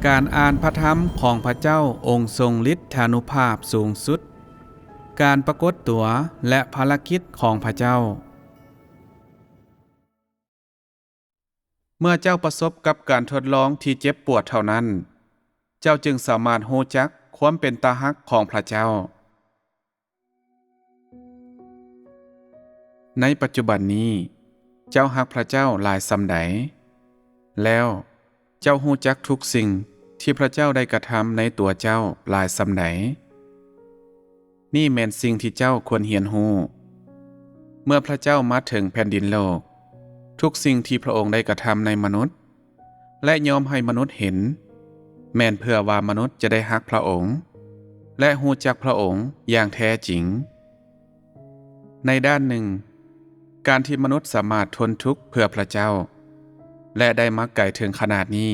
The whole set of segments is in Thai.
การอ่านพระธรรมของพระเจ้าองค์ทรงฤทธานุภาพสูงสุดการปรากฏตัวและภารกิจของพระเจ้าเมื่อเจ้าประสบกับการทดลองที่เจ็บปวดเท่านั้นเจ้าจึงสามารถรู้จักความเป็นตาฮักของพระเจ้าในปัจจุบันนี้เจ้าฮักพระเจ้าหลายส่ำใดแล้วเจ้ารู้จักทุกสิ่งที่พระเจ้าได้กระทำในตัวเจ้าหลายส่ำใดนี่แม่นสิ่งที่เจ้าควรเรียนรู้เมื่อพระเจ้ามาถึงแผ่นดินโลกทุกสิ่งที่พระองค์ได้กระทำในมนุษย์และยอมให้มนุษย์เห็นแม่นเพื่อว่ามนุษย์จะได้ฮักพระองค์และรู้จักพระองค์อย่างแท้จริงในด้านหนึ่งการที่มนุษย์สามารถทนทุกข์เพื่อพระเจ้าและได้มาไกลถึงขนาดนี้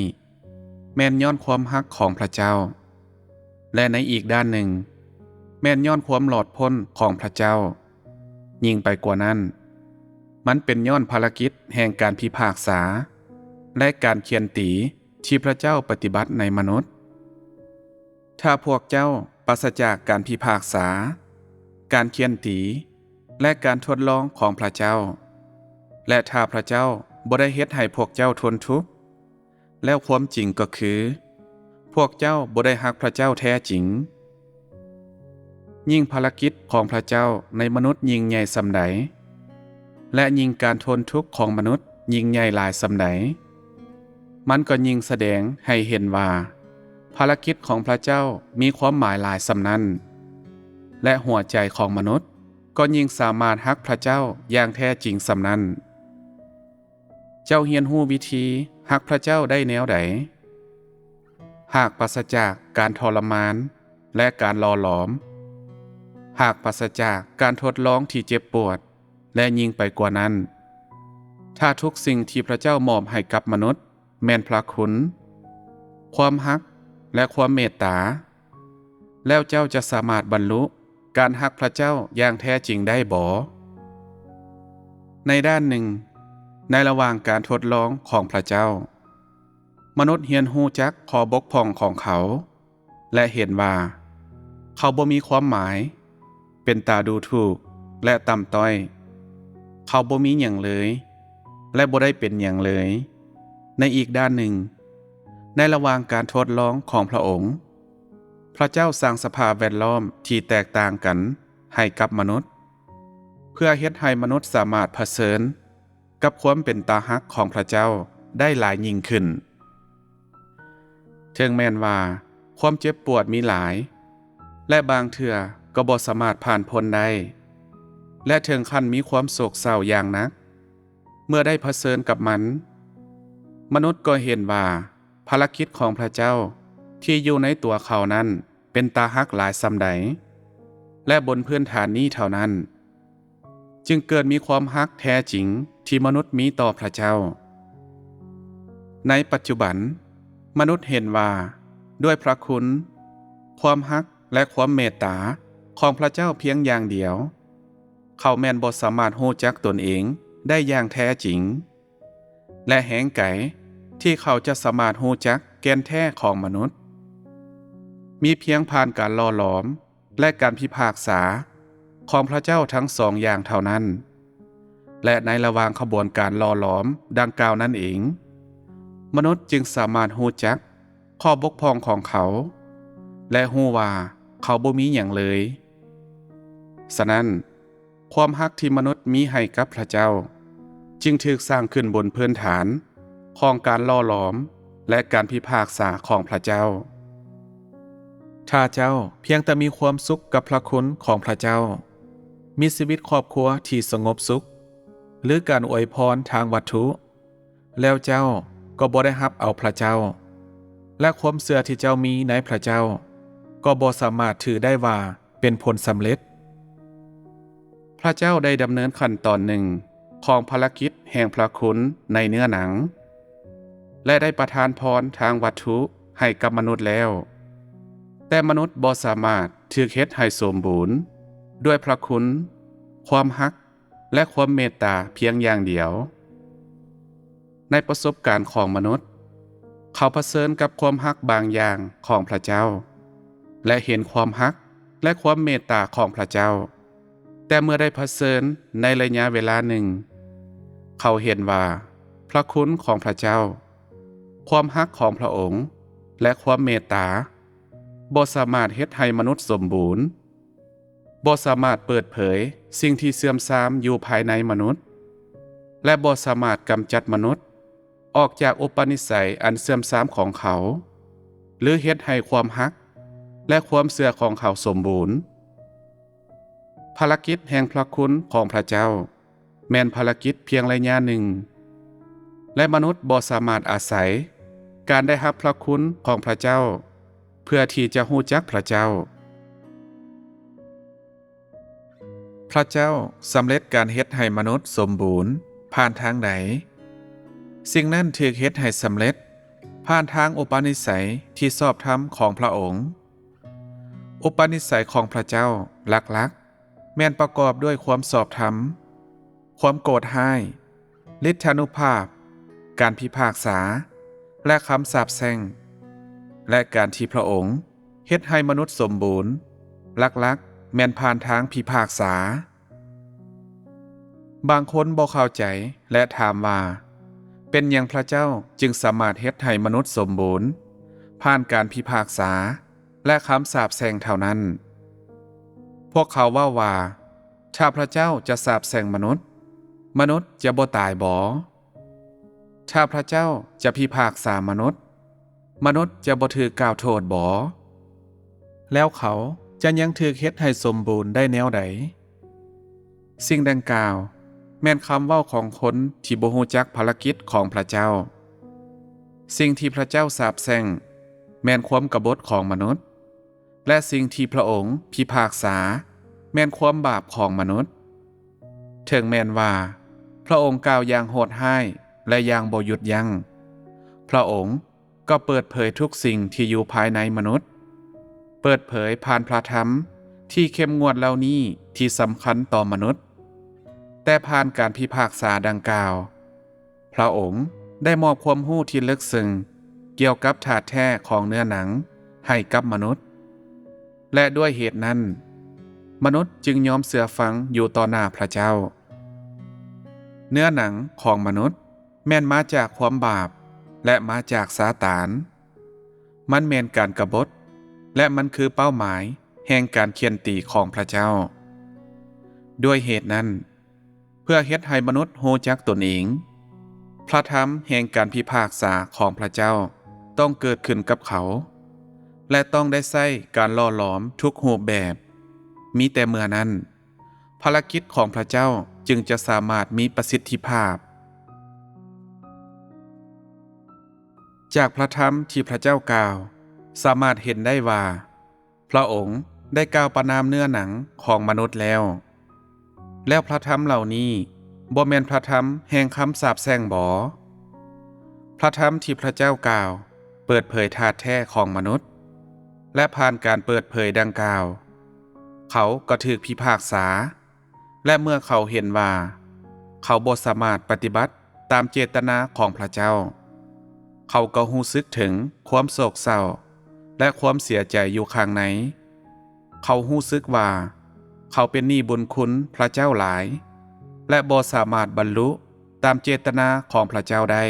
แม่นย้อนความฮักของพระเจ้าและในอีกด้านหนึ่งแม่นย้อนความหลอดพ้นของพระเจ้ายิ่งไปกว่านั้นมันเป็นย้อนภารกิจแห่งการพิพากษาและการเคียนตีที่พระเจ้าปฏิบัติในมนุษย์ถ้าพวกเจ้าปราศจากการพิพากษาการเคียนตีและการทดลองของพระเจ้าและถ้าพระเจ้าบ่ได้เฮ็ดให้พวกเจ้าทนทุกข์แล้วความจริงก็คือพวกเจ้าบ่ได้ฮักพระเจ้าแท้จริงยิ่งภารกิจของพระเจ้าในมนุษย์ยิ่งใหญ่ส่ำใดและยิ่งการทนทุกข์ของมนุษย์ยิ่งใหญ่หลายส่ำใดมันก็ยิ่งแสดงให้เห็นว่าภารกิจของพระเจ้ามีความหมายหลายส่ำนั้นและหัวใจของมนุษย์ก็ยิ่งสามารถฮักพระเจ้าอย่างแท้จริงส่ำนั้นเจ้าเรียนรู้วิธีฮักพระเจ้าได้แนวใดหากปราศจากการทรมานและการหล่อหลอมหากปราศจากการทดลองที่เจ็บปวดและยิ่งไปกว่านั้นถ้าทุกสิ่งที่พระเจ้ามอบให้กับมนุษย์แม่นพระคุณความฮักและความเมตตาแล้วเจ้าจะสามารถบรรลุการฮักพระเจ้าอย่างแท้จริงได้บ่ในด้านหนึ่งในระหว่างการทดลองของพระเจ้ามนุษย์เรียนรู้จักข้อบกพร่องของเขาและเห็นว่าเขาบ่มีความหมายเป็นตาดูถูกและต่ำต้อยเขาบ่มีหยังเลยและบ่ได้เป็นหยังเลยในอีกด้านหนึ่งในระหว่างการทดลองของพระองค์พระเจ้าสร้างสภาพแวดล้อมที่แตกต่างกันให้กับมนุษย์เพื่อเฮ็ดให้มนุษย์สามารถเผชิญกับความเป็นตาฮักของพระเจ้าได้หลายยิ่งขึ้นถึงแม้นว่าความเจ็บปวดมีหลายและบางเทื่อก็บ่สามารถผ่านพ้นได้และถึงขั้นมีความโศกเศร้าอย่างนักเมื่อได้เผชิญกับมันมนุษย์ก็เห็นว่าภารกิจของพระเจ้าที่อยู่ในตัวเขานั้นเป็นตาฮักหลายส่ำใดและบนพื้นฐานนี้เท่านั้นจึงเกิดมีความฮักแท้จริงที่มนุษย์มีต่อพระเจ้าในปัจจุบันมนุษย์เห็นว่าด้วยพระคุณความฮักและความเมตตาของพระเจ้าเพียงอย่างเดียวเขาแม่นบ่สามารถรู้จักตนเองได้อย่างแท้จริงและแหงไก่ที่เขาจะสามารถรู้จักแก่นแท้ของมนุษย์มีเพียงผ่านการหล่อหลอมและการพิพากษาของพระเจ้าทั้งสองอย่างเท่านั้นและในระหว่างขบวนการหล่อหลอมดังกล่าวนั่นเองมนุษย์จึงสามารถรู้จักข้อบกพร่องของเขาและรู้ว่าเขาบ่มีหยังเลยฉะนั้นความฮักที่มนุษย์มีให้กับพระเจ้าจึงถูกสร้างขึ้นบนพื้นฐานของการหล่อหลอมและการพิพากษาของพระเจ้าถ้าเจ้าเพียงแต่มีความสุขกับพระคุณของพระเจ้ามีชีวิตครอบครัวที่สงบสุขหรือการอวยพรทางวัตถุแล้วเจ้าก็บ่ได้รับเอาพระเจ้าและความเชื่อที่เจ้ามีในพระเจ้าก็บ่สามารถถือได้ว่าเป็นผลสำเร็จพระเจ้าได้ดำเนินขั้นตอนหนึ่งของภารกิจแห่งพระคุณในเนื้อหนังและได้ประทานพรทางวัตถุให้กับมนุษย์แล้วแต่มนุษย์บ่สามารถถูกเฮ็ดให้สมบูรณ์ด้วยพระคุณความฮักและความเมตตาเพียงอย่างเดียวในประสบการณ์ของมนุษย์ เขาเผชิญกับความฮักบางอย่างของพระเจ้าและเห็นความฮักและความเมตตาของพระเจ้าแต่เมื่อได้เผชิญในระยะเวลาหนึ่งเขาเห็นว่าพระคุณของพระเจ้าความฮักของพระองค์และความเมตตาบ่สามารถเฮ็ดให้มนุษย์สมบูรณ์บ่สามารถเปิดเผยสิ่งที่เสื่อมทรามอยู่ภายในมนุษย์และบ่สามารถกำจัดมนุษย์ออกจากอุปนิสัยอันเสื่อมทรามของเขาหรือเฮ็ดให้ความฮักและความเชื่อของเขาสมบูรณ์ภารกิจแห่งพระคุณของพระเจ้าแม่นภารกิจเพียงระยะหนึ่งและมนุษย์บ่สามารถอาศัยการได้รับพระคุณของพระเจ้าเพื่อที่จะรู้จักพระเจ้าพระเจ้าสำเร็จการเฮ็ดให้มนุษย์สมบูรณ์ผ่านทางใดสิ่งนั้นถูกเฮ็ดให้สำเร็จผ่านทางอุปนิสัยที่ชอบธรรมของพระองค์อุปนิสัยของพระเจ้าหลักๆแม่นประกอบด้วยความชอบธรรมความโกรธร้ายฤทธานุภาพการพิพากษาและคำสาปแช่งและการที่พระองค์เฮ็ดให้มนุษย์สมบูรณ์หลักๆแม่นผ่านทางพิพากษาบางคนบ่เข้าใจและถามว่าเป็นหยังพระเจ้าจึงสามารถเฮ็ดให้มนุษย์สมบูรณ์ผ่านการพิพากษาและคำสาปแช่งเท่านั้นพวกเขาว่าถ้าพระเจ้าจะสาปแช่งมนุษย์จะบ่ตายบ่ถ้าพระเจ้าจะพิพากษามนุษย์จะบ่ถูกกล่าวโทษบ่แล้วเขาจะยังถูกเฮ็ดให้สมบูรณ์ได้แนวใดสิ่งดังกล่าวแม่นคำเว้าของคนที่บ่ฮู้จักภารกิจของพระเจ้าสิ่งที่พระเจ้าสาปแช่งแม่นความกบฏของมนุษย์และสิ่งที่พระองค์พิพากษาแม่นความบาปของมนุษย์ถึงแม้นว่าพระองค์กล่าวอย่างโหดร้ายและอย่างบ่หยุดยั้งพระองค์ก็เปิดเผยทุกสิ่งที่อยู่ภายในมนุษย์เปิดเผยผ่านพระธรรมที่เข้มงวดเหล่านี้ที่สำคัญต่อมนุษย์แต่ผ่านการพิพากษาดังกล่าวพระองค์ได้มอบความรู้ที่ลึกซึ้งเกี่ยวกับธาตุแท้ของเนื้อหนังให้กับมนุษย์และด้วยเหตุนั้นมนุษย์จึงยอมเชื่อฟังอยู่ต่อหน้าพระเจ้าเนื้อหนังของมนุษย์แม่นมาจากความบาปและมาจากซาตานมันแม่นการกบฏและมันคือเป้าหมายแห่งการเคี่ยนตีของพระเจ้าด้วยเหตุนั้นเพื่อเฮ็ดให้มนุษย์รู้จักตนเองพระธรรมแห่งการพิพากษาของพระเจ้าต้องเกิดขึ้นกับเขาและต้องได้ใช้การล่อหลอมทุกรูปแบบมีแต่เมื่อนั้นภารกิจของพระเจ้าจึงจะสามารถมีประสิทธิภาพจากพระธรรมที่พระเจ้ากล่าวสามารถเห็นได้ว่าพระองค์ได้กล่าวประนามเนื้อหนังของมนุษย์แล้วพระธรรมเหล่านี้บ่แม่นพระธรรมแห่งคำสาปแช่งบ่พระธรรมที่พระเจ้ากล่าวเปิดเผยธาตุแท้ของมนุษย์และผ่านการเปิดเผยดังกล่าวเขาก็ถูกพิพากษาและเมื่อเขาเห็นว่าเขาบ่สามารถปฏิบัติตามเจตนาของพระเจ้าเขาก็รู้สึกถึงความโศกเศร้าและความเสียใจอยู่ข้างในเขารู้สึกว่าเขาเป็นหนี้บุญคุณพระเจ้าหลายและบ่สามารถบรรลุตามเจตนาของพระเจ้าได้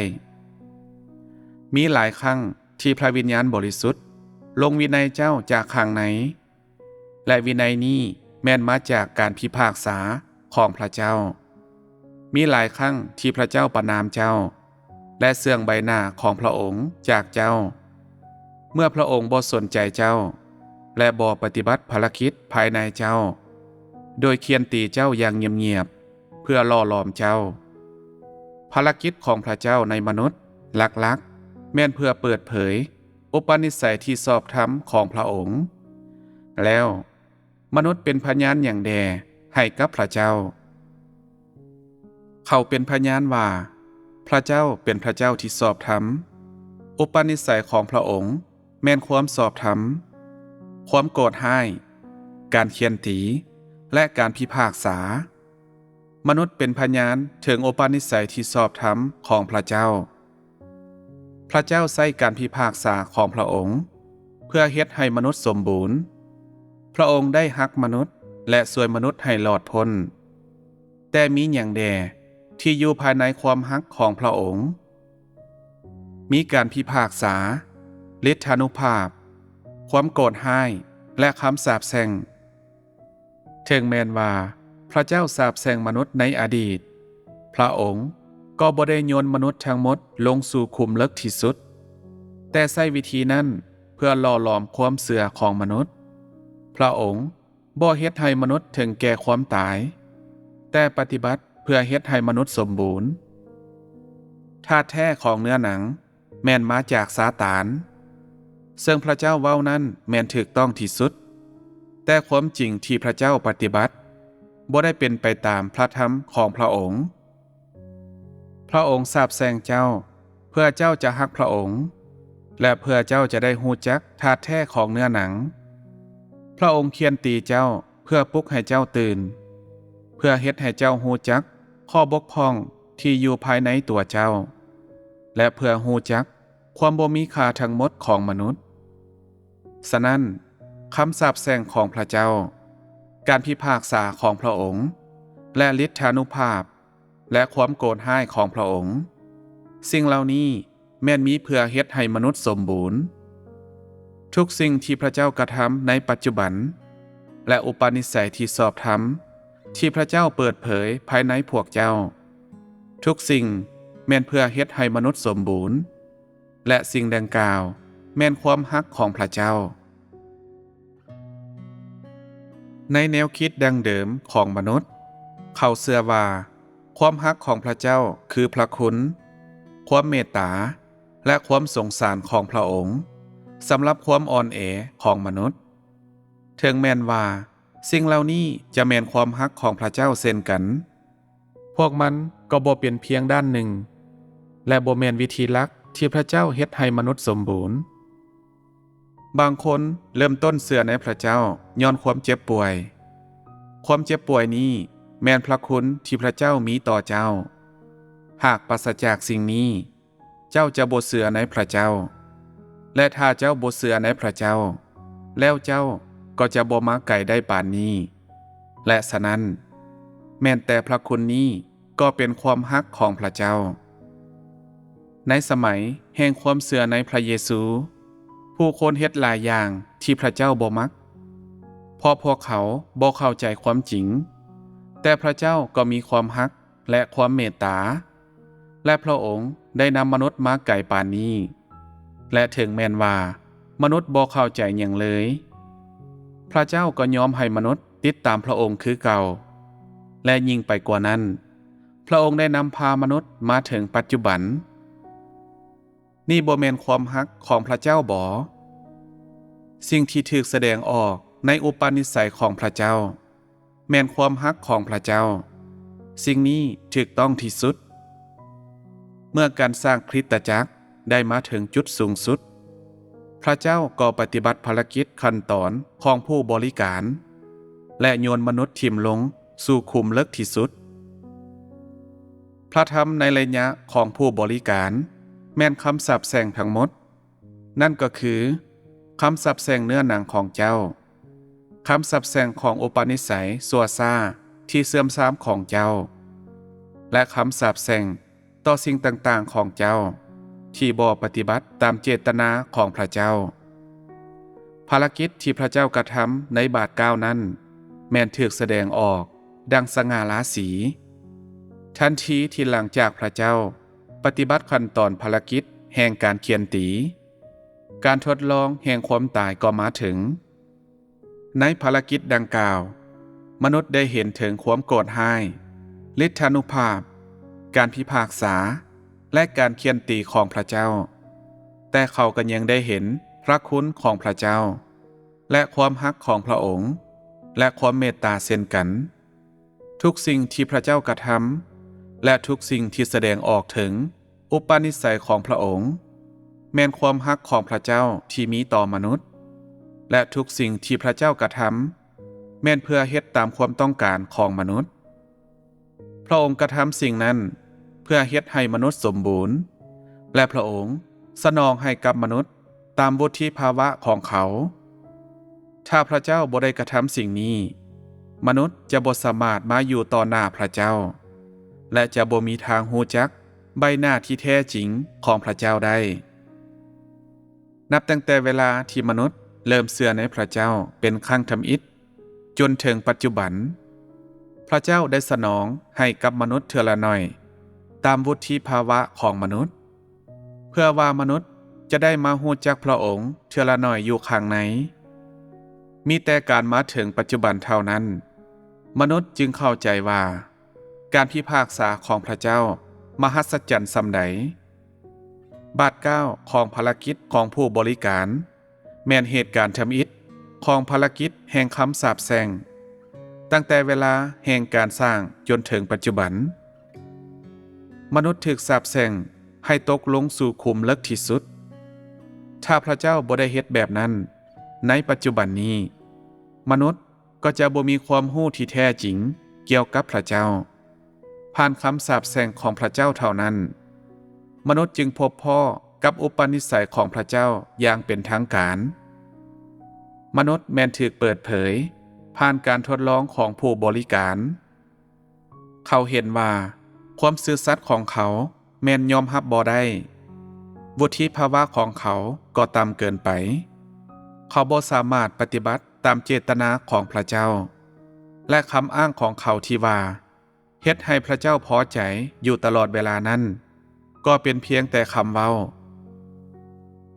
มีหลายครั้งที่พระวิญญาณบริสุทธิ์ลงวินัยเจ้าจากข้างในและวินัยนี้แม่นมาจากการพิพากษาของพระเจ้ามีหลายครั้งที่พระเจ้าประณามเจ้าและเสื่องใบหน้าของพระองค์จากเจ้าเมื่อพระองค์บ่สนใจเจ้าและบ่ปฏิบัติภารกิจภายในเจ้าโดยเคี่ยนตีเจ้าอย่างเงียบๆเพื่อล่อหลอมเจ้าภารกิจของพระเจ้าในมนุษย์หลักๆแม่นเพื่อเปิดเผยอุปนิสัยที่ชอบธรรมของพระองค์แล้วมนุษย์เป็นพยานอย่างแด่ให้กับพระเจ้าเขาเป็นพยานว่าพระเจ้าเป็นพระเจ้าที่ชอบธรรมอุปนิสัยของพระองค์แม่นความชอบธรรมความโกรธร้ายการเคี่ยนตีและการพิพากษามนุษย์เป็นพยานถึงอุปนิสัยที่ชอบธรรมของพระเจ้า พระเจ้าใช้การพิพากษาของพระองค์เพื่อเฮ็ดให้มนุษย์สมบูรณ์พระองค์ได้ฮักมนุษย์และช่วยมนุษย์ให้หลอดพ้นแต่มีหยังแดที่อยู่ภายในความฮักของพระองค์มีการพิพากษาฤทธานุภาพความโกรธร้ายและคำสาปแช่งถึงแม้นว่าพระเจ้าสาปแช่งมนุษย์ในอดีตพระองค์ก็บ่ได้โยนมนุษย์ทั้งหมดลงสู่ขุมลึกที่สุดแต่ใช้วิธีนั้นเพื่อหล่อหลอมความเชื่อของมนุษย์พระองค์บ่เฮ็ดให้มนุษย์ถึงแก่ความตายแต่ปฏิบัติเพื่อเฮ็ดให้มนุษย์สมบูรณ์ธาตุแท้ของเนื้อหนังแม่นมาจากซาตานซึ่งพระเจ้าเว้านั้นแม่นถูกต้องที่สุดแต่ความจริงที่พระเจ้าปฏิบัติบ่ได้เป็นไปตามพระธรรมของพระองค์พระองค์สาปแช่งเจ้าเพื่อเจ้าจะฮักพระองค์และเพื่อเจ้าจะได้ฮู้จักธาตุแท้ของเนื้อหนังพระองค์เคียนตีเจ้าเพื่อปลุกให้เจ้าตื่นเพื่อเฮ็ดให้เจ้าฮู้จักข้อบกพร่องที่อยู่ภายในตัวเจ้าและเพื่อฮู้จักความบ่มีค่าทั้งหมดของมนุษย์ฉะนั้นคำสาปแช่งของพระเจ้าการพิพากษาของพระองค์และฤทธานุภาพและความโกรธร้ายของพระองค์สิ่งเหล่านี้แม่นมีเพื่อเฮ็ดให้มนุษย์สมบูรณ์ทุกสิ่งที่พระเจ้ากระทำในปัจจุบันและอุปนิสัยที่สอบธรรมที่พระเจ้าเปิดเผยภายในพวกเจ้าทุกสิ่งแม่นเพื่อเฮ็ดให้มนุษย์สมบูรณ์และสิ่งดังกล่าวแม่นความฮักของพระเจ้าในแนวคิดดังเดิมของมนุษย์เขาเชื่อว่าความฮักของพระเจ้าคือพระคุณความเมตตาและความสงสารของพระองค์สำหรับความอ่อนแอของมนุษย์ถึงแม้นว่าสิ่งเหล่านี้จะแม่นความฮักของพระเจ้าเช่นกันพวกมันก็บ่เป็นเพียงด้านหนึ่งและบ่แม่นวิธีลักที่พระเจ้าเฮ็ดให้มนุษย์สมบูรณ์บางคนเริ่มต้นเชื่อในพระเจ้าย้อนความเจ็บป่วยความเจ็บป่วยนี้แม่นพระคุณที่พระเจ้ามีต่อเจ้าหากปราศจากสิ่งนี้เจ้าจะบ่เชื่อในพระเจ้าและถ้าเจ้าบ่เชื่อในพระเจ้าแล้วเจ้าก็จะบ่มาไกลได้ปานนี้และฉะนั้นแม้นแต่พระคุณนี้ก็เป็นความฮักของพระเจ้าในสมัยแห่งความเชื่อในพระเยซูผู้คนเฮ็ดหลายอย่างที่พระเจ้าบ่มักเพราะพวกเขาบ่เข้าใจความจริงแต่พระเจ้าก็มีความฮักและความเมตตาและพระองค์ได้นำมนุษย์มาไกลปานนี้และถึงแม้นว่ามนุษย์บ่เข้าใจหยังเลยพระเจ้าก็ยอมให้มนุษย์ติดตามพระองค์คือเก่าและยิ่งไปกว่านั้นพระองค์ได้นำพามนุษย์มาถึงปัจจุบันนี่บ่แม่นความฮักของพระเจ้าบ่สิ่งที่ถูกแสดงออกในอุปนิสัยของพระเจ้าแม่นความฮักของพระเจ้าสิ่งนี้ถูกต้องที่สุดเมื่อการสร้างคริสตจักรได้มาถึงจุดสูงสุดพระเจ้าก็ปฏิบัติภารกิจขั้นตอนของผู้บริการและโยนมนุษย์ทิ่มลงสู่ขุมลึกที่สุดพระธรรมในระยะของผู้บริการแม่นคำสาปแช่งทั้งหมดนั่นก็คือคำสาปแช่งเนื้อหนังของเจ้าคำสาปแช่งของอุปนิสัยซัวซ่าที่เสื่อมทรามของเจ้าและคำสาปแช่งต่อสิ่งต่างๆของเจ้าที่บ่ปฏิบัติตามเจตนาของพระเจ้าภารกิจที่พระเจ้ากระทำในบาทเก้านั้นแม่นถูกแสดงออกดังสง่าราศีทันทีที่หลังจากพระเจ้าปฏิบัติขั้นตอนภารกิจแห่งการเคียนตีการทดลองแห่งความตายก็มาถึงในภารกิจดังกล่าวมนุษย์ได้เห็นถึงความโกรธร้ายฤทธานุภาพการพิพากษาและการเคียนตีของพระเจ้าแต่เขาก็ยังได้เห็นพระคุณของพระเจ้าและความฮักของพระองค์และความเมตตาเช่นกันทุกสิ่งที่พระเจ้ากระทำและทุกสิ่งที่แสดงออกถึงอุปนิสัยของพระองค์แม่นความฮักของพระเจ้าที่มีต่อมนุษย์และทุกสิ่งที่พระเจ้ากระทำแม่นเพื่อเฮ็ดตามความต้องการของมนุษย์พระองค์กระทำสิ่งนั้นเพื่อเฮ็ดให้มนุษย์สมบูรณ์และพระองค์ สนองให้กับมนุษย์ตามวุฒิภาวะของเขาถ้าพระเจ้าบ่ได้กระทำสิ่งนี้มนุษย์จะบ่สามารถมาอยู่ต่อหน้าพระเจ้าและจะบ่มีทางฮู้จักใบหน้าที่แท้จริงของพระเจ้าได้นับตั้งแต่เวลาที่มนุษย์เริ่มเชื่อในพระเจ้าเป็นครั้งทำอิฐจนถึงปัจจุบันพระเจ้าได้สนองให้กับมนุษย์เทื่อละหน่อยตามวุฒิภาวะของมนุษย์เพื่อว่ามนุษย์จะได้มาฮู้จักพระองค์เทื่อละหน่อยอยู่ข้างในมีแต่การมาถึงปัจจุบันเท่านั้นมนุษย์จึงเข้าใจว่าการพิพากษาของพระเจ้ามหัศจรรย์ส่ำใดบาท9ของภารกิจของผู้บริการแม่นเหตุการณ์ทำอิฐของภารกิจแห่งคำสาปแช่งตั้งแต่เวลาแห่งการสร้างจนถึงปัจจุบันมนุษย์ถูกสาปแช่งให้ตกลงสู่ขุมลึกที่สุดถ้าพระเจ้าบ่ได้เฮ็ดแบบนั้นในปัจจุบันนี้มนุษย์ก็จะบ่มีความรู้ที่แท้จริงเกี่ยวกับพระเจ้าผ่านคำสาปแช่งของพระเจ้าเท่านั้นมนุษย์จึงพบพ่อกับอุปนิสัยของพระเจ้าอย่างเป็นทางการมนุษย์แม้นถูกเปิดเผยผ่านการทดลองของผู้บริการเขาเห็นว่าความซื่อสัตย์ของเขาแม้นยอมรับบ่ได้วุฒิภาวะของเขาก็ต่ำเกินไปเขาบ่สามารถปฏิบัติตามเจตนาของพระเจ้าและคำอ้างของเขาที่ว่าเฮ็ดให้พระเจ้าพอใจอยู่ตลอดเวลานั้นก็เป็นเพียงแต่คำเว้า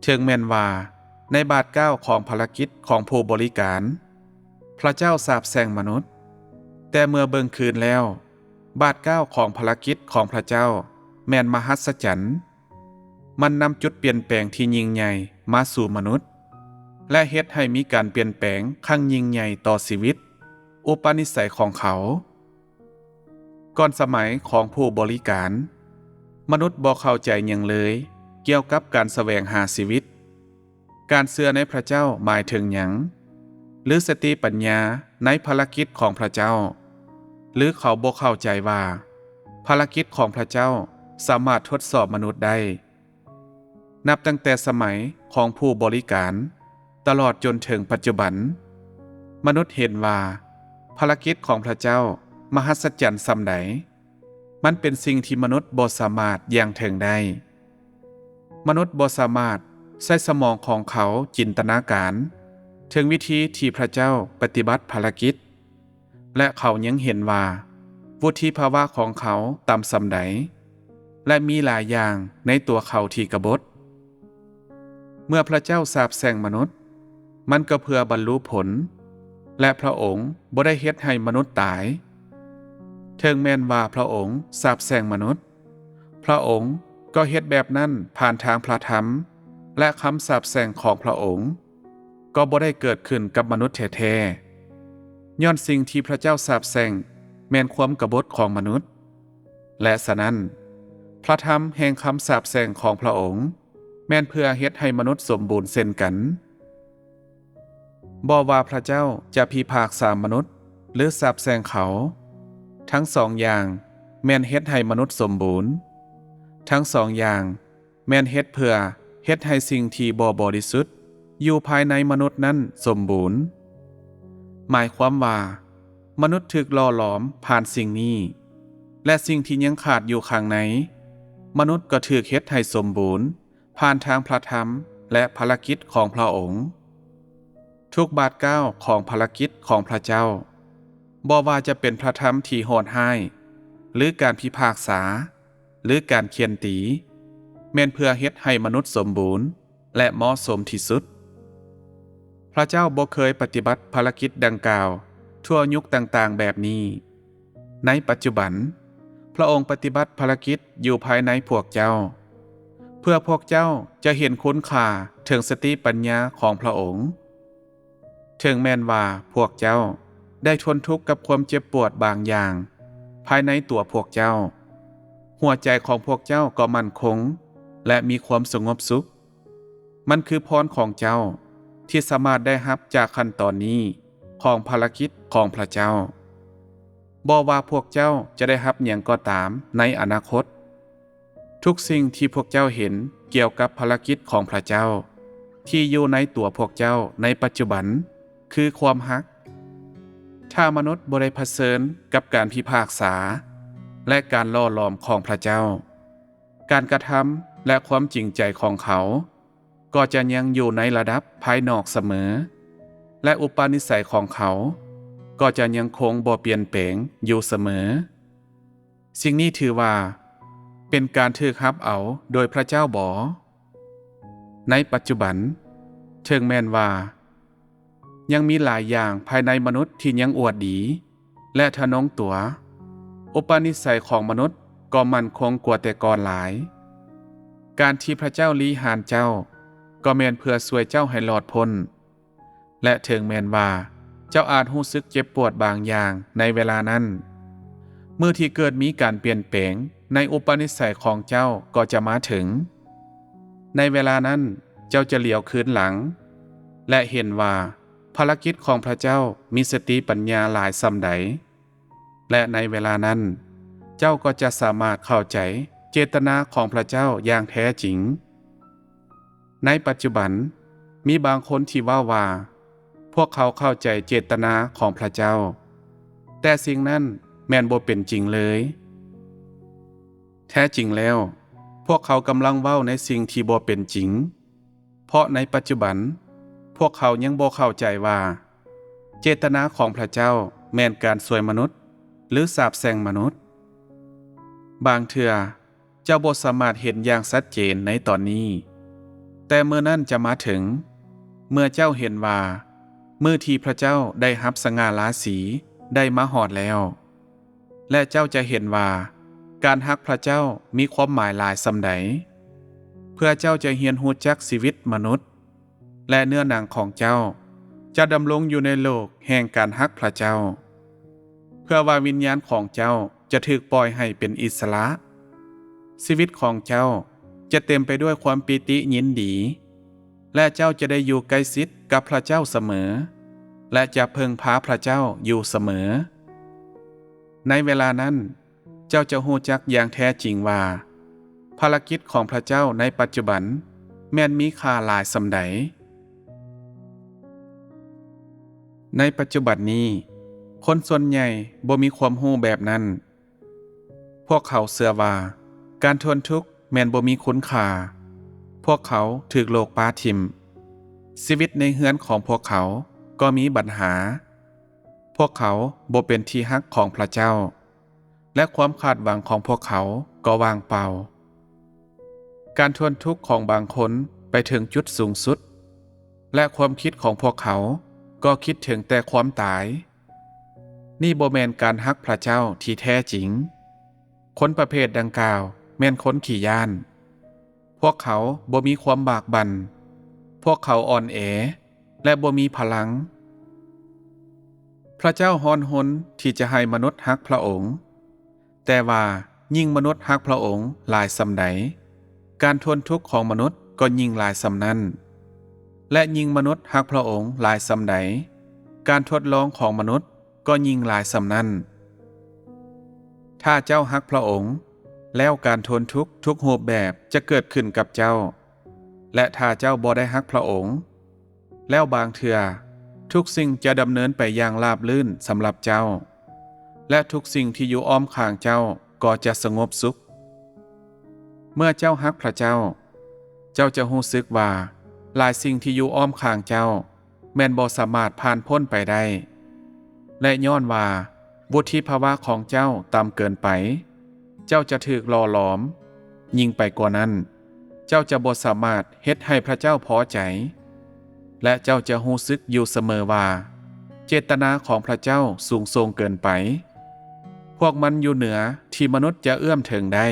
ถึงแม้นว่าในบาท9ของภารกิจของผู้บริการพระเจ้าสาปแช่งมนุษย์แต่เมื่อเบิ่งคืนแล้วบาท9ของภารกิจของพระเจ้าแม่นมหัศจรรย์มันนำจุดเปลี่ยนแปลงที่ยิ่งใหญ่มาสู่มนุษย์และเฮ็ดให้มีการเปลี่ยนแปลงครั้งยิ่งใหญ่ต่อชีวิตอุปนิสัยของเขาก่อนสมัยของผู้บริการมนุษย์บ่เข้าใจหยังเลยเกี่ยวกับการแสวงหาชีวิตการเชื่อในพระเจ้าหมายถึงหยังหรือสติปัญญาในภารกิจของพระเจ้าหรือเขาบ่เข้าใจว่าภารกิจของพระเจ้าสามารถทดสอบมนุษย์ได้นับตั้งแต่สมัยของผู้บริการตลอดจนถึงปัจจุบันมนุษย์เห็นว่าภารกิจของพระเจ้ามหัศจรรย์ส่ำใดมันเป็นสิ่งที่มนุษย์บ่สามารถอย่างถึงได้มนุษย์บ่สามารถใช้สมองของเขาจินตนาการถึงวิธีที่พระเจ้าปฏิบัติภารกิจและเขายังเห็นว่าวุฒิภาวะของเขาต่ำส่ำใดและมีหลายอย่างในตัวเขาที่กบฏเมื่อพระเจ้าสาปแช่งมนุษย์มันก็เพื่อบรรลุผลและพระองค์บ่ได้เฮ็ดให้มนุษย์ตายถึงแม้นว่าพระองค์สาปแช่งมนุษย์พระองค์ก็เฮ็ดแบบนั้นผ่านทางพระธรรมและคำสาปแช่งของพระองค์ก็บ่ได้เกิดขึ้นกับมนุษย์แท้ๆย้อนสิ่งที่พระเจ้าสาปแช่งแม่นความกบฏของมนุษย์และฉะนั้นพระธรรมแห่งคำสาปแช่งของพระองค์แม่นเพื่อเฮ็ดให้มนุษย์สมบูรณ์เช่นกันบ่ว่าพระเจ้าจะพิพากษามนุษย์หรือสาปแช่งเขาทั้งสองอย่างแม่นเฮ็ดให้มนุษย์สมบูรณ์ทั้งสองอย่างแม่นเฮ็ดเพื่อเฮ็ดให้สิ่งที่บ่บริสุทธิ์อยู่ภายในมนุษย์นั้นสมบูรณ์หมายความว่ามนุษย์ถูกหล่อหลอมผ่านสิ่งนี้และสิ่งที่ยังขาดอยู่ข้างในมนุษย์ก็ถูกเฮ็ดให้สมบูรณ์ผ่านทางพระธรรมและภารกิจของพระองค์ทุกบาท9ของภารกิจของพระเจ้าบ่ว่าจะเป็นพระธรรมที่โหดร้ายหรือการพิพากษาหรือการเคี่ยนตีแม่นเพื่อเฮ็ดให้มนุษย์สมบูรณ์และเหมาะสมที่สุดพระเจ้าบ่เคยปฏิบัติภารกิจดังกล่าวทั่วยุคต่างๆแบบนี้ในปัจจุบันพระองค์ปฏิบัติภารกิจอยู่ภายในพวกเจ้าเพื่อพวกเจ้าจะเห็นคุณค่าถึงสติปัญญาของพระองค์ถึงแม้นว่าพวกเจ้าได้ทนทุกข์กับความเจ็บปวดบางอย่างภายในตัวพวกเจ้าหัวใจของพวกเจ้าก็มั่นคงและมีความสงบสุขมันคือพรของเจ้าที่สามารถได้รับจากขั้นตอนนี้ของภารกิจของพระเจ้าบ่ว่าพวกเจ้าจะได้รับหยังก็ตามในอนาคต ทุกสิ่งที่พวกเจ้าเห็นเกี่ยวกับภารกิจของพระเจ้าที่อยู่ในตัวพวกเจ้าในปัจจุบันคือความฮักถ้ามนุษย์บ่ได้เผชิญกับการพิพากษาและการล่อหลอมของพระเจ้าการกระทำและความจริงใจของเขาก็จะยังอยู่ในระดับภายนอกเสมอและอุปนิสัยของเขาก็จะยังคงบ่เปลี่ยนแปลงอยู่เสมอสิ่งนี้ถือว่าเป็นการถูกรับเอาโดยพระเจ้าบ่ในปัจจุบันถึงแม้นว่ายังมีหลายอย่างภายในมนุษย์ที่ยังอวดดีและทะนงตัวอุปนิสัยของมนุษย์ก็มั่นคงกว่าแต่ก่อนหลายการที่พระเจ้าลี้หานเจ้าก็แม่นเพื่อช่วยเจ้าให้รอดพ้นและถึงแม้นว่าเจ้าอาจรู้สึกเจ็บปวดบางอย่างในเวลานั้นเมื่อที่เกิดมีการเปลี่ยนแปลงในอุปนิสัยของเจ้าก็จะมาถึงในเวลานั้นเจ้าจะเหลียวคืนหลังและเห็นว่าภารกิจของพระเจ้ามีสติปัญญาหลายส่ำใดและในเวลานั้นเจ้าก็จะสามารถเข้าใจเจตนาของพระเจ้าอย่างแท้จริงในปัจจุบันมีบางคนที่ว่าพวกเขาเข้าใจเจตนาของพระเจ้าแต่สิ่งนั้นแม่นบ่เป็นจริงเลยแท้จริงแล้วพวกเขากำลังเว้าในสิ่งที่บ่เป็นจริงเพราะในปัจจุบันพวกเขายังบ่เข้าใจว่าเจตนาของพระเจ้าแม่นการช่วยมนุษย์หรือสาปแช่งมนุษย์บางเทื่อเจ้าบ่สามารถเห็นอย่างชัดเจนในตอนนี้แต่เมื่อนั้นจะมาถึงเมื่อเจ้าเห็นว่ามื้อที่พระเจ้าได้รับสง่าราศีได้มาฮอดแล้วและเจ้าจะเห็นว่าการฮักพระเจ้ามีความหมายหลายส่ำใดเพื่อเจ้าจะเรียนรู้จักชีวิตมนุษย์และเนื้อหนังของเจ้าจะดำรงอยู่ในโลกแห่งการฮักพระเจ้าเพื่อว่าวิญญาณของเจ้าจะถูกปล่อยให้เป็นอิสระชีวิตของเจ้าจะเต็มไปด้วยความปีติยินดีและเจ้าจะได้อยู่ใกล้ชิดกับพระเจ้าเสมอและจะพึ่งพาพระเจ้าอยู่เสมอในเวลานั้นเจ้าจะรู้จักอย่างแท้จริงว่าภารกิจของพระเจ้าในปัจจุบันแม่นมีค่าหลายส่ำใดในปัจจุบันนี้คนส่วนใหญ่บ่มีความรู้แบบนั้นพวกเขาเชื่อว่าการทนทุกข์แม่นบ่มีคุณค่าพวกเขาถูกโลกปาทิ่มชีวิตในเฮือนของพวกเขาก็มีปัญหาพวกเขาบ่เป็นที่ฮักของพระเจ้าและความคาดหวังของพวกเขาก็ว่างเปล่าการทนทุกข์ของบางคนไปถึงจุดสูงสุดและความคิดของพวกเขาก็คิดถึงแต่ความตายนี่บ่แม่นการฮักพระเจ้าที่แท้จริงคนประเภทดังกล่าวแม่นคนขี้ย้านพวกเขาบ่มีความบากบั่นพวกเขาอ่อนแอและบ่มีพลังพระเจ้าฮ้อนหนที่จะให้มนุษย์ฮักพระองค์แต่ว่ายิ่งมนุษย์ฮักพระองค์หลายส่ำใดการทนทุกข์ของมนุษย์ก็ยิ่งหลายส่ำนั้นและยิ่งมนุษย์ฮักพระองค์หลายส่ำใดการทดลองของมนุษย์ก็ยิ่งหลายส่ำนั้นถ้าเจ้าฮักพระองค์แล้วการทนทุกข์ทุกรูปแบบจะเกิดขึ้นกับเจ้าและถ้าเจ้าบ่ได้ฮักพระองค์แล้วบางเทื่อทุกสิ่งจะดำเนินไปอย่างราบรื่นสำหรับเจ้าและทุกสิ่งที่อยู่อ้อมข้างเจ้าก็จะสงบสุขเมื่อเจ้าฮักพระเจ้าเจ้าจะรู้สึกว่าหลายสิ่งที่อยู่อ้อมข้างเจ้าแม่นบ่สามารถผ่านพ้นไปได้และย้อนว่าวุฒิภาวะของเจ้าต่ำเกินไปเจ้าจะถูกหล่อหลอมยิ่งไปกว่านั้นเจ้าจะบ่สามารถเฮ็ดให้พระเจ้าพอใจและเจ้าจะรู้สึกอยู่เสมอว่าเจตนาของพระเจ้าสูงส่งเกินไปพวกมันอยู่เหนือที่มนุษย์จะเอื้อมถึงได้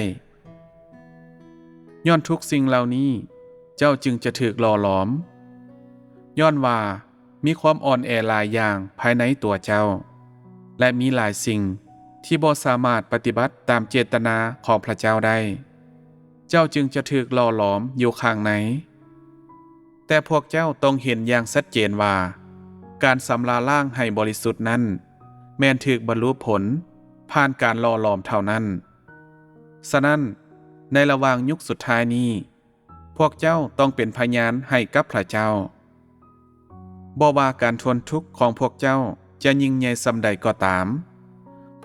ย้อนทุกสิ่งเหล่านี้เจ้าจึงจะถูกหล่อหลอมย้อนว่ามีความอ่อนแอหลายอย่างภายในตัวเจ้าและมีหลายสิ่งที่บ่สามารถปฏิบัติตามเจตนาของพระเจ้าได้เจ้าจึงจะถูกหล่อหลอมอยู่ข้างในแต่พวกเจ้าต้องเห็นอย่างชัดเจนว่าการสำราญร่างให้บริสุทธิ์นั้นแม้นถูกบรรลุผลผ่านการหล่อหลอมเท่านั้นฉะนั้น ในระหว่างยุคสุดท้ายนี้พวกเจ้าต้องเป็นพยานให้กับพระเจ้าบ่ว่าการทนทุกข์ของพวกเจ้าจะยิ่งใหญ่ส่ำใดก็ตาม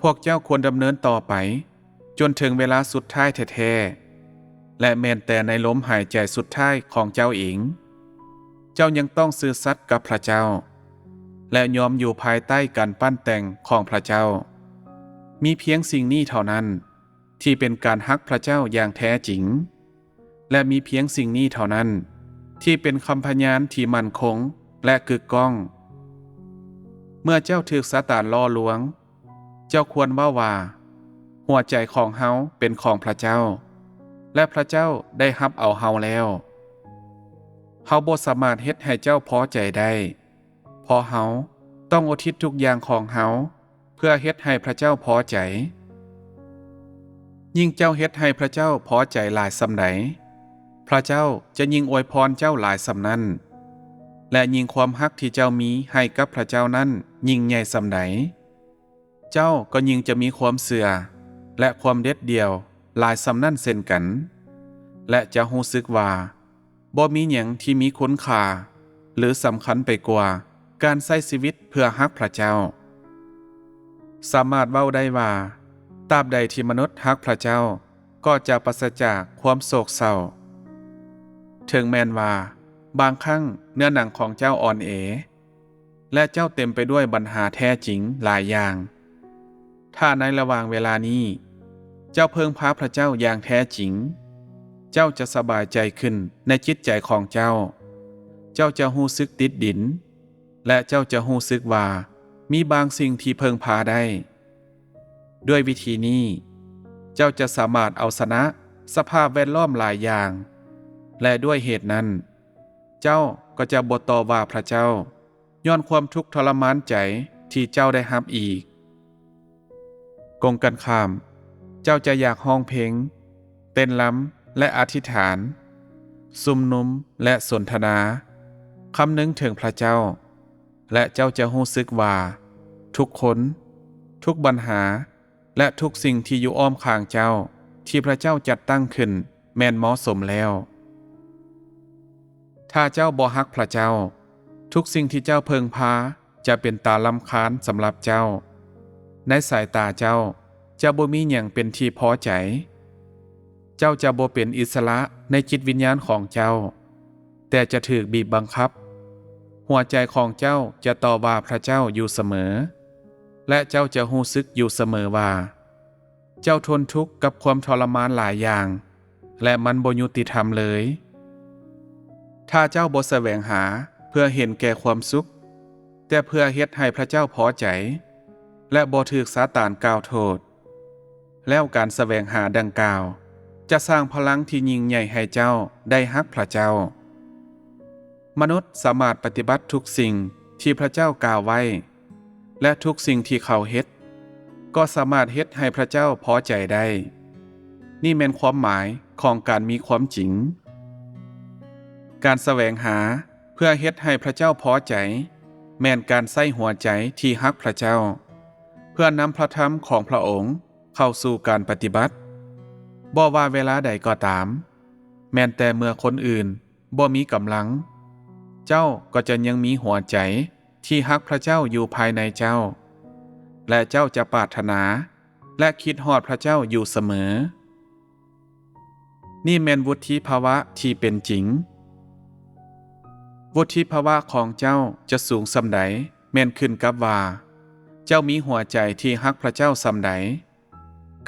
พวกเจ้าควรดำเนินต่อไปจนถึงเวลาสุดท้ายแท้ๆและแม้แต่ในลมหายใจสุดท้ายของเจ้าเองเจ้ายังต้องซื่อสัตย์กับพระเจ้าและยอมอยู่ภายใต้การปั้นแต่งของพระเจ้ามีเพียงสิ่งนี้เท่านั้นที่เป็นการฮักพระเจ้าอย่างแท้จริงและมีเพียงสิ่งนี้เท่านั้นที่เป็นคำพยานที่มั่นคงและกึกก้องเมื่อเจ้าถูกซาตานล่อลวงเจ้าควรว่าหัวใจของเฮาเป็นของพระเจ้าและพระเจ้าได้รับเอาเฮาแล้วเฮาบ่สามารถเฮ็ดให้เจ้าพอใจได้เพราะเฮาต้องอุทิศทุกอย่างของเฮาเพื่อเฮ็ดให้พระเจ้าพอใจยิ่งเจ้าเฮ็ดให้พระเจ้าพอใจหลายส่ำใดพระเจ้าจะยิ่งอวยพรเจ้าหลายส่ำนั้นและยิ่งความฮักที่เจ้ามีให้กับพระเจ้านั้นยิ่งใหญ่ส่ำใดเจ้าก็ยิ่งจะมีความเสื่อและความเด็ดเดี่ยวหลายส่ำนั้นเช่นกันและจะรู้สึกว่าบ่มีหยังที่มีคุณค่าหรือสำคัญไปกว่าการใช้ชีวิตเพื่อฮักพระเจ้าสามารถเว้าได้ว่าตราบใดที่มนุษย์ฮักพระเจ้าก็จะปราศจากความโศกเศร้าถึงแม้นว่าบางครั้งเนื้อหนังของเจ้าอ่อนแอและเจ้าเต็มไปด้วยปัญหาแท้จริงหลายอย่างถ้าในระหว่างเวลานี้เจ้าเพิ่งพาพระเจ้าอย่างแท้จริงเจ้าจะสบายใจขึ้นในจิตใจของเจ้าเจ้าจะรู้สึกติดดินและเจ้าจะรู้สึกว่ามีบางสิ่งที่เพิ่งพาได้ด้วยวิธีนี้เจ้าจะสามารถเอาชนะสภาพแวดล้อมหลายอย่างและด้วยเหตุนั้นเจ้าก็จะบ่ต่อว่าพระเจ้าย้อนความทุกข์ทรมานใจที่เจ้าได้รับอีกกงกันข้ามเจ้าจะอยากฮ้องเพลงเต้นรำและอธิษฐานซุ่มนุมและสนทนาคำนึงถึงพระเจ้าและเจ้าจะรู้สึกว่าทุกคนทุกปัญหาและทุกสิ่งที่อยู่อ้อมข้างเจ้าที่พระเจ้าจัดตั้งขึ้นแม่นเหมาะสมแล้วถ้าเจ้าบ่ฮักพระเจ้าทุกสิ่งที่เจ้าเพิ่งพาจะเป็นตารำคาญสำหรับเจ้าในสายตาเจ้าจะบ่มีหยังเป็นที่พอใจเจ้าจะบ่เป็นอิสระในจิตวิญญาณของเจ้าแต่จะถูกบีบบังคับหัวใจของเจ้าจะต่อว่าพระเจ้าอยู่เสมอและเจ้าจะรู้สึกอยู่เสมอว่าเจ้าทนทุกข์กับความทรมานหลายอย่างและมันบ่ยุติธรรมเลยถ้าเจ้าบ่แสวงหาเพื่อเห็นแก่ความสุขแต่เพื่อเฮ็ดให้พระเจ้าพอใจและบ่ถูกซาตานกล่าวโทษแล้วการแสวงหาดังกล่าวจะสร้างพลังที่ยิ่งใหญ่ให้เจ้าได้ฮักพระเจ้ามนุษย์สามารถปฏิบัติทุกสิ่งที่พระเจ้ากล่าวไว้และทุกสิ่งที่เขาเฮ็ดก็สามารถเฮ็ดให้พระเจ้าพอใจได้นี่แม่นความหมายของการมีความจริงการแสวงหาเพื่อเฮ็ดให้พระเจ้าพอใจแม่นการใส่หัวใจที่ฮักพระเจ้าเพื่อนำพระธรรมของพระองค์เข้าสู่การปฏิบัติบ่ว่าเวลาใดก็ตามแม้แต่เมื่อคนอื่นบ่มีกำลังเจ้าก็จะยังมีหัวใจที่ฮักพระเจ้าอยู่ภายในเจ้าและเจ้าจะปรารถนาและคิดฮอดพระเจ้าอยู่เสมอนี่แม่นวุฒิภาวะที่เป็นจริงวุฒิภาวะของเจ้าจะสูงส่ำใดแม่นขึ้นกับว่าเจ้ามีหัวใจที่ฮักพระเจ้าส่ำใด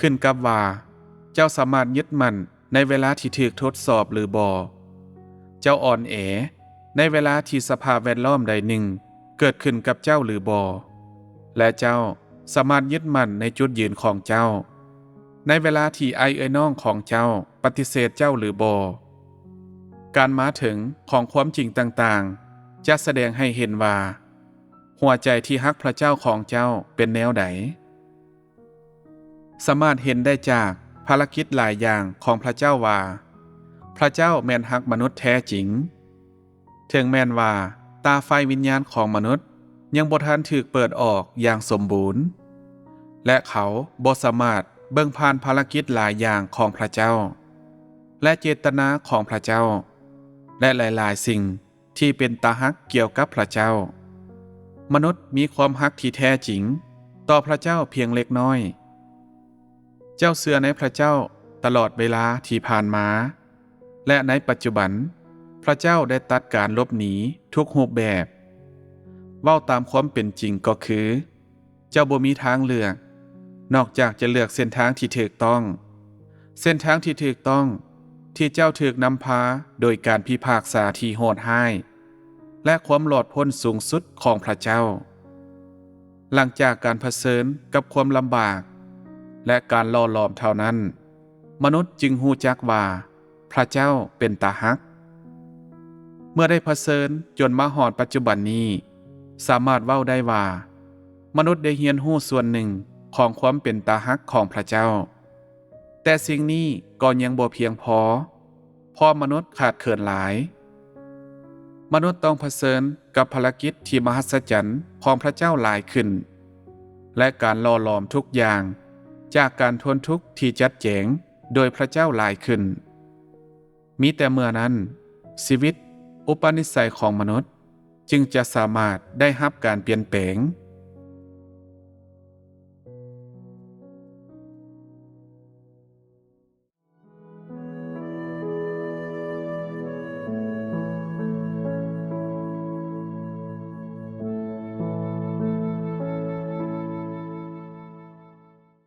ขึ้นกับว่าเจ้าสามารถยึดมั่นในเวลาที่ถูกทดสอบหรือบ่เจ้าอ่อนแอในเวลาที่สภาพแวดล้อมใดหนึ่งเกิดขึ้นกับเจ้าหรือบ่และเจ้าสามารถยึดมั่นในจุดยืนของเจ้าในเวลาที่ไอ้น้องของเจ้าปฏิเสธเจ้าหรือบ่การมาถึงของความจริงต่างๆจะแสดงให้เห็นว่าหัวใจที่ฮักพระเจ้าของเจ้าเป็นแนวใดสามารถเห็นได้จากภารกิจหลายอย่างของพระเจ้าว่าพระเจ้าแม่นฮักมนุษย์แท้จริงถึงแม้นว่าตาไฟวิญญาณของมนุษย์ยังบ่ทันถูกเปิดออกอย่างสมบูรณ์และเขาบ่สามารถเบิ่งผ่านภารกิจหลายอย่างของพระเจ้า และเจตนาของพระเจ้าและหลายๆสิ่งที่เป็นตาฮักเกี่ยวกับพระเจ้ามนุษย์มีความฮักที่แท้จริงต่อพระเจ้าเพียงเล็กน้อยเจ้าเชื่อในพระเจ้าตลอดเวลาที่ผ่านมาและในปัจจุบันพระเจ้าได้ตัดการลบหนีทุกรูปแบบเว้าตามความเป็นจริงก็คือเจ้าบ่มีทางเลือกนอกจากจะเลือกเส้นทางที่ถูกต้องเส้นทางที่ถูกต้องที่เจ้าถูกนำพาโดยการพิพากษาที่โหดร้ายและความหลอดพ้นสูงสุดของพระเจ้าหลังจากการเผชิญกับความลำบากและการล่อหลอมเท่านั้นมนุษย์จึงรู้จักว่าพระเจ้าเป็นตาฮักเมื่อได้เผชิญจนมาฮอดปัจจุบันนี้สามารถเว้าได้ว่ามนุษย์ได้เรียนรู้ส่วนหนึ่งของความเป็นตาฮักของพระเจ้าแต่สิ่งนี้ก็ยังบ่เพียงพอเพราะมนุษย์ขาดเขินหลายมนุษย์ต้องเผชิญกับภารกิจที่มหัศจรรย์ของพระเจ้าหลายขึ้นและการล่อหลอมทุกอย่างจากการทนทุกข์ที่จัดแจงโดยพระเจ้าหลายขึ้นมีแต่เมื่อนั้นชีวิตอุปนิสัยของมนุษย์จึงจะสามารถได้รับการเปลี่ยนแปลง